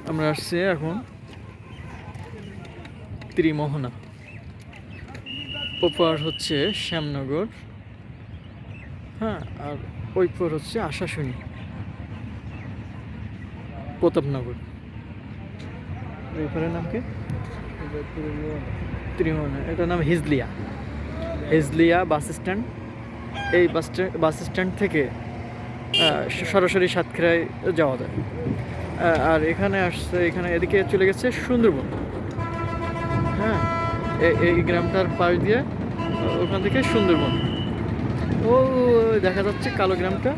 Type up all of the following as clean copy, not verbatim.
আমরা আসছি এখন ত্রিমোহনা, ওপার হচ্ছে শ্যামনগর, হ্যাঁ, আর ওই পর হচ্ছে আশাশুনি, প্রতাপনগর। ওই পারের নাম কি? ত্রিমোহনা। এটার নাম হিজলিয়া। Hijlia bus stand. এই বাস স্ট্যান্ড থেকে সরাসরি সাতক্ষীরায় যাওয়া যায়। আর এখানে আসছে, এখানে এদিকে চলে গেছে সুন্দরবন। হ্যাঁ, এই গ্রামটার পাশ দিয়ে ওখান থেকে সুন্দরবন। ও দেখা যাচ্ছে কালো গ্রামটা,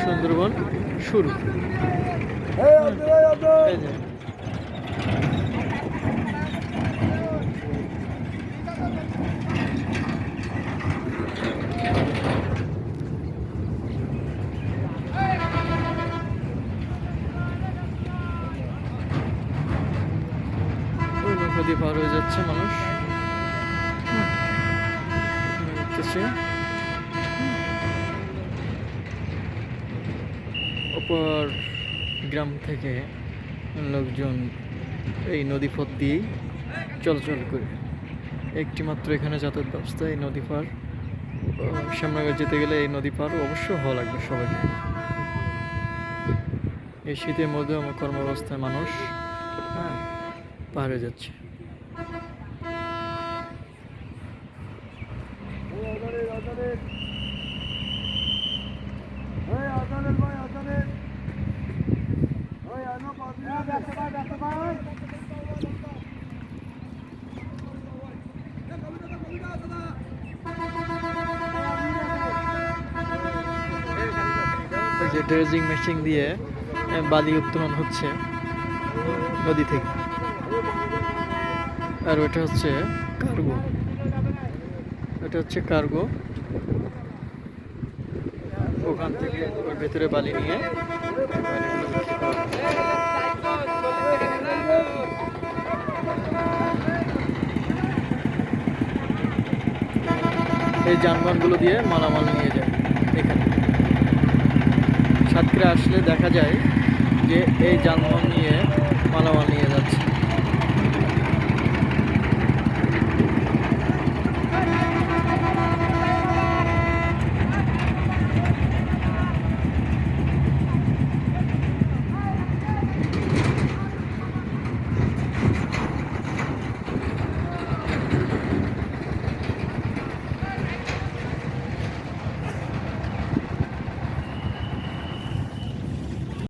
সুন্দরবন শুরু। এই যে নদী পার হয়ে যাচ্ছে মানুষ, দেখতেছি। অপর গ্রাম থেকে লোকজন এই নদী পথ দিয়েই চলাচল করে। একটি মাত্র এখানে যাতায়াত ব্যবস্থা এই নদী পার। শ্যামনগর যেতে গেলে এই নদী পার অবশ্যই হওয়া লাগবে সবাইকে। এই শীতের মধ্যে আমার কর্মব্যবস্থায় মানুষ, হ্যাঁ, পার হয়ে যাচ্ছে। যে ড্রেজিং মেশিন দিয়ে বালি উত্তোলন হচ্ছে নদী থেকে। আর ওটা হচ্ছে কার্গো, এটা হচ্ছে কার্গো। ওখান থেকে ওর ভেতরে বালি নিয়ে এই যানবাহনগুলো দিয়ে মালামাল নিয়ে যায়। এখানে সাতক্ষীরা আসলে দেখা যায় যে এই যানবাহন নিয়ে মালামাল নিয়ে যাচ্ছে।